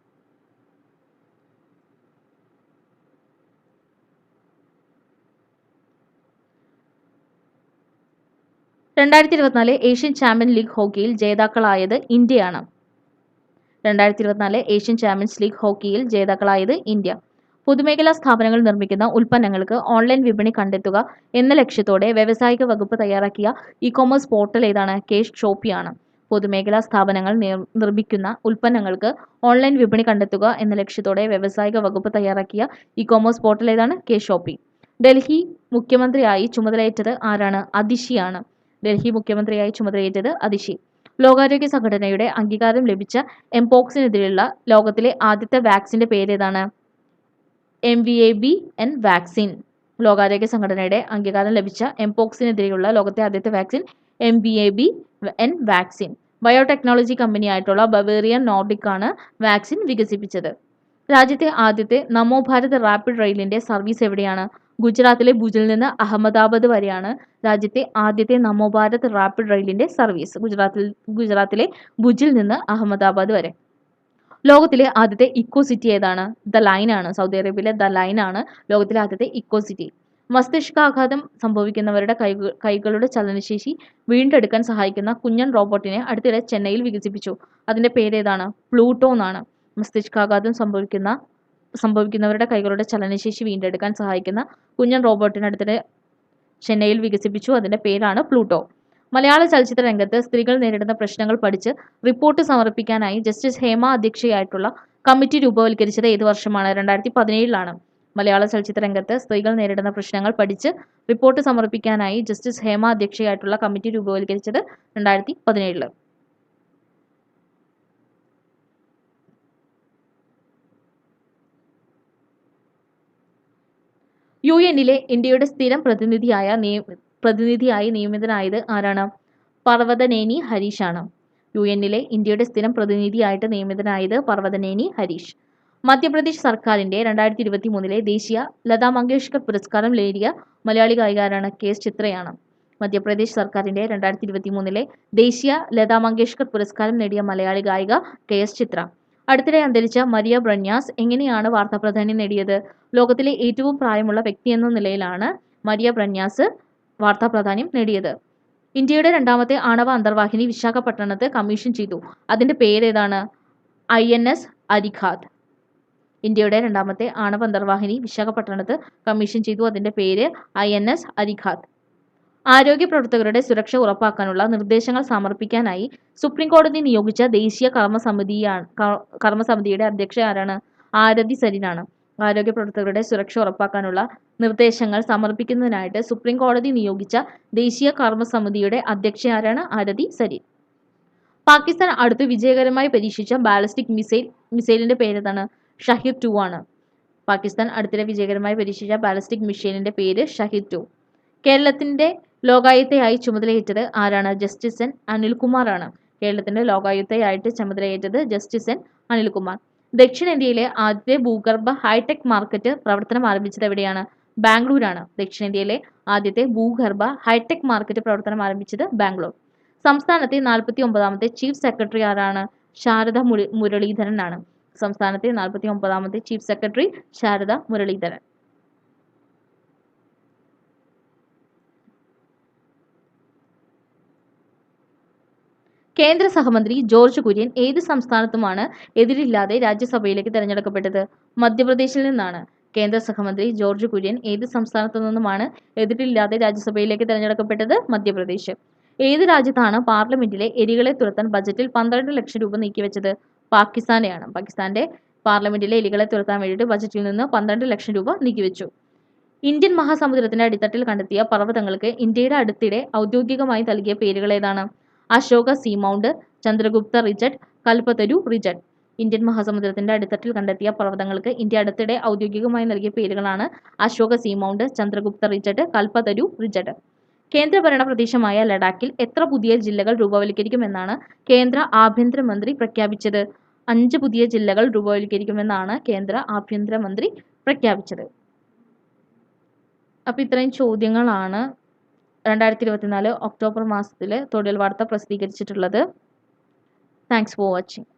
ഏഷ്യൻ ചാമ്പ്യൻ ലീഗ് ഹോക്കിയിൽ ജേതാക്കളായത് ഇന്ത്യയാണ്. 2024 ഏഷ്യൻ ചാമ്പ്യൻസ് ലീഗ് ഹോക്കിയിൽ ജേതാക്കളായത് ഇന്ത്യ. പൊതുമേഖലാ സ്ഥാപനങ്ങൾ നിർമ്മിക്കുന്ന ഉൽപ്പന്നങ്ങൾക്ക് ഓൺലൈൻ വിപണി കണ്ടെത്തുക എന്ന ലക്ഷ്യത്തോടെ വ്യവസായിക വകുപ്പ് തയ്യാറാക്കിയ ഇ-കൊമേഴ്സ് പോർട്ടൽ ഏതാണ്? കേഷ് ഷോപ്പിയാണ്. പൊതുമേഖലാ സ്ഥാപനങ്ങൾ നിർമ്മിക്കുന്ന ഉൽപ്പന്നങ്ങൾക്ക് ഓൺലൈൻ വിപണി കണ്ടെത്തുക എന്ന ലക്ഷ്യത്തോടെ വ്യവസായിക വകുപ്പ് തയ്യാറാക്കിയ ഇ-കൊമേഴ്സ് പോർട്ടൽ ഏതാണ്? കേഷ് ഷോപ്പി. ഡൽഹി മുഖ്യമന്ത്രിയായി ചുമതലയേറ്റത് ആരാണ്? അതിഷിയാണ്. ഡൽഹി മുഖ്യമന്ത്രിയായി ചുമതലയേറ്റത് അതിഷി. ലോകാരോഗ്യ സംഘടനയുടെ അംഗീകാരം ലഭിച്ച എംപോക്സിനെതിരെയുള്ള ലോകത്തിലെ ആദ്യത്തെ വാക്സിന്റെ പേരേതാണ്? MVABN vaccine. ലോകാരോഗ്യ സംഘടനയുടെ അംഗീകാരം ലഭിച്ച എംപോക്സിനെതിരെയുള്ള ലോകത്തെ ആദ്യത്തെ വാക്സിൻ MVABN വാക്സിൻ. ബയോടെക്നോളജി കമ്പനിയായിട്ടുള്ള ബവേറിയൻ നോർഡിക് ആണ് വാക്സിൻ വികസിപ്പിച്ചത്. രാജ്യത്തെ ആദ്യത്തെ നമോ ഭാരത് റാപ്പിഡ് റെയിലിന്റെ സർവീസ് എവിടെയാണ്? ഗുജറാത്തിലെ ഭുജിൽ നിന്ന് അഹമ്മദാബാദ് വരെയാണ് രാജ്യത്തെ ആദ്യത്തെ നമോ ഭാരത് റാപ്പിഡ് റെയിലിന്റെ സർവീസ്. ഗുജറാത്തിലെ ഭുജിൽ നിന്ന് അഹമ്മദാബാദ് വരെ. ലോകത്തിലെ ആദ്യത്തെ ഇക്കോ സിറ്റി ഏതാണ്? ദ ലൈൻ ആണ്. സൗദി അറേബ്യയിലെ ദ ലൈൻ ആണ് ലോകത്തിലെ ആദ്യത്തെ ഇക്കോ സിറ്റി. മസ്തിഷ്കാഘാതം സംഭവിക്കുന്നവരുടെ കൈകളുടെ ചലനശേഷി വീണ്ടെടുക്കാൻ സഹായിക്കുന്ന കുഞ്ഞൻ റോബോട്ടിനെ അടുത്തിടെ ചെന്നൈയിൽ വികസിപ്പിച്ചു. അതിന്റെ പേരേതാണ്? പ്ലൂട്ടോ എന്നാണ്. മസ്തിഷ്കാഘാതം സംഭവിക്കുന്നവരുടെ കൈകളുടെ ചലനശേഷി വീണ്ടെടുക്കാൻ സഹായിക്കുന്ന കുഞ്ഞൻ റോബോട്ടിനെ അടുത്തിടെ ചെന്നൈയിൽ വികസിപ്പിച്ചു. അതിന്റെ പേരാണ് പ്ലൂട്ടോ. മലയാള ചലച്ചിത്ര രംഗത്ത് സ്ത്രീകൾ നേരിടുന്ന പ്രശ്നങ്ങൾ പഠിച്ച് റിപ്പോർട്ട് സമർപ്പിക്കാനായി ജസ്റ്റിസ് ഹേമ അധ്യക്ഷയായിട്ടുള്ള കമ്മിറ്റി രൂപവൽക്കരിച്ചത് ഏത് വർഷമാണ്? 2017 മലയാള ചലച്ചിത്ര രംഗത്ത് സ്ത്രീകൾ നേരിടുന്ന പ്രശ്നങ്ങൾ പഠിച്ച് റിപ്പോർട്ട് സമർപ്പിക്കാനായി ജസ്റ്റിസ് ഹേമ അധ്യക്ഷയായിട്ടുള്ള കമ്മിറ്റി രൂപവൽക്കരിച്ചത് 2017. UN-ലെ ഇന്ത്യയുടെ സ്ഥിരം പ്രതിനിധിയായി നിയമിതനായത് ആരാണ്? പർവതനേനി ഹരീഷ് ആണ്. UN-ലെ ഇന്ത്യയുടെ സ്ഥിരം പ്രതിനിധിയായിട്ട് നിയമിതനായത് പർവതനേനി ഹരീഷ്. മധ്യപ്രദേശ് സർക്കാരിന്റെ 2023 ദേശീയ ലതാ മങ്കേഷ്കർ പുരസ്കാരം നേടിയ മലയാളി ഗായിക ആരാണ്? KS ചിത്രയാണ്. മധ്യപ്രദേശ് സർക്കാരിന്റെ 2023 ദേശീയ ലതാ മങ്കേഷ്കർ പുരസ്കാരം നേടിയ മലയാളി ഗായിക KS ചിത്ര. അടുത്തിടെ അന്തരിച്ച മരിയ ബ്രന്യാസ് എങ്ങനെയാണ് വാർത്താ പ്രാധാന്യം നേടിയത്? ലോകത്തിലെ ഏറ്റവും പ്രായമുള്ള വ്യക്തി എന്ന നിലയിലാണ് മരിയ ബ്രന്യാസ് വാർത്താ പ്രാധാന്യം നേടിയത്. ഇന്ത്യയുടെ രണ്ടാമത്തെ ആണവ അന്തർവാഹിനി വിശാഖപട്ടണത്ത് കമ്മീഷൻ ചെയ്തു. അതിന്റെ പേരേതാണ്? INS അരിഘാത്. ഇന്ത്യയുടെ രണ്ടാമത്തെ ആണവ അന്തർവാഹിനി വിശാഖപട്ടണത്ത് കമ്മീഷൻ ചെയ്തു. അതിന്റെ പേര് INS അരിഘാത്. ആരോഗ്യ പ്രവർത്തകരുടെ സുരക്ഷ ഉറപ്പാക്കാനുള്ള നിർദ്ദേശങ്ങൾ സമർപ്പിക്കാനായി സുപ്രീം കോടതി നിയോഗിച്ച ദേശീയ കർമ്മസമിതിയുടെ അധ്യക്ഷ ആരാണ്? ആരതി സരിനാണ്. ആരോഗ്യ പ്രവർത്തകരുടെ സുരക്ഷ ഉറപ്പാക്കാനുള്ള നിർദ്ദേശങ്ങൾ സമർപ്പിക്കുന്നതിനായിട്ട് സുപ്രീം കോടതി നിയോഗിച്ച ദേശീയ കർമ്മസമിതിയുടെ അധ്യക്ഷ ആരാണ്? ആരതി സരിൻ. പാകിസ്ഥാൻ അടുത്ത് വിജയകരമായി പരീക്ഷിച്ച ബാലിസ്റ്റിക് മിസൈലിന്റെ പേരേതാണ്? ഷഹീദ് 2 ആണ്. പാകിസ്ഥാൻ അടുത്തിടെ വിജയകരമായി പരീക്ഷിച്ച ബാലിസ്റ്റിക് മിസൈലിന്റെ പേര് ഷഹീദ് 2. കേരളത്തിന്റെ ലോകായുക്തയായി ചുമതലയേറ്റത് ആരാണ്? ജസ്റ്റിസ് എൻ അനിൽകുമാർ ആണ്. കേരളത്തിന്റെ ലോകായുക്തയായിട്ട് ചുമതലയേറ്റത് ജസ്റ്റിസ് എൻ അനിൽകുമാർ. ദക്ഷിണേന്ത്യയിലെ ആദ്യത്തെ ഭൂഗർഭ ഹൈടെക് മാർക്കറ്റ് പ്രവർത്തനം ആരംഭിച്ചത് എവിടെയാണ്? ബാംഗ്ലൂരാണ്. ദക്ഷിണേന്ത്യയിലെ ആദ്യത്തെ ഭൂഗർഭ ഹൈടെക് മാർക്കറ്റ് പ്രവർത്തനം ആരംഭിച്ചത് ബാംഗ്ലൂർ. സംസ്ഥാനത്തെ 49ാമത്തെ ചീഫ് സെക്രട്ടറി ആരാണ്? ശാരദ മുരളീധരൻ ആണ്. സംസ്ഥാനത്തെ 49ാമത്തെ ചീഫ് സെക്രട്ടറി ശാരദ മുരളീധരൻ. കേന്ദ്ര സഹമന്ത്രി ജോർജ് കുര്യൻ ഏത് സംസ്ഥാനത്തുമാണ് എതിരില്ലാതെ രാജ്യസഭയിലേക്ക് തെരഞ്ഞെടുക്കപ്പെട്ടത്? മധ്യപ്രദേശിൽ നിന്നാണ്. കേന്ദ്ര സഹമന്ത്രി ജോർജ് കുര്യൻ ഏത് സംസ്ഥാനത്തു നിന്നുമാണ് എതിരില്ലാതെ രാജ്യസഭയിലേക്ക് തിരഞ്ഞെടുക്കപ്പെട്ടത്? മധ്യപ്രദേശ്. ഏത് രാജ്യത്താണ് പാർലമെന്റിലെ എലികളെ തുരത്താൻ ബജറ്റിൽ 12 ലക്ഷം രൂപ നീക്കിവെച്ചത്? പാകിസ്ഥാനെയാണ്. പാകിസ്ഥാന്റെ പാർലമെന്റിലെ എലികളെ തുരത്താൻ വേണ്ടിയിട്ട് ബജറ്റിൽ നിന്ന് 12 ലക്ഷം രൂപ നീക്കിവെച്ചു. ഇന്ത്യൻ മഹാസമുദ്രത്തിന്റെ അടിത്തട്ടിൽ കണ്ടെത്തിയ പർവ്വതങ്ങൾക്ക് ഇന്ത്യയുടെ അടുത്തിടെ ഔദ്യോഗികമായി നൽകിയ പേരുകളേതാണ്? അശോക സീമൗണ്ട്, ചന്ദ്രഗുപ്ത റിജഡ്, കൽപതരു റിജഡ്. ഇന്ത്യൻ മഹാസമുദ്രത്തിന്റെ അടിത്തട്ടിൽ കണ്ടെത്തിയ പർവ്വതങ്ങൾക്ക് ഇന്ത്യ അടുത്തിടെ ഔദ്യോഗികമായി നൽകിയ പേരുകളാണ് അശോക സീമൗണ്ട്, ചന്ദ്രഗുപ്ത റിജഡ്, കൽപതരു റിജഡ്. കേന്ദ്രഭരണ പ്രദേശമായ ലഡാക്കിൽ എത്ര പുതിയ ജില്ലകൾ രൂപവത്കരിക്കുമെന്നാണ് കേന്ദ്ര ആഭ്യന്തരമന്ത്രി പ്രഖ്യാപിച്ചത്? 5 പുതിയ ജില്ലകൾ രൂപവത്കരിക്കുമെന്നാണ് കേന്ദ്ര ആഭ്യന്തരമന്ത്രി പ്രഖ്യാപിച്ചത്. അപ്പോൾ ഇത്രയും ചോദ്യങ്ങളാണ് 2024 ഒക്ടോബർ മാസത്തിൽ തൊഴിൽ വാർത്ത പ്രസിദ്ധീകരിച്ചിട്ടുള്ളത്. Thanks for watching.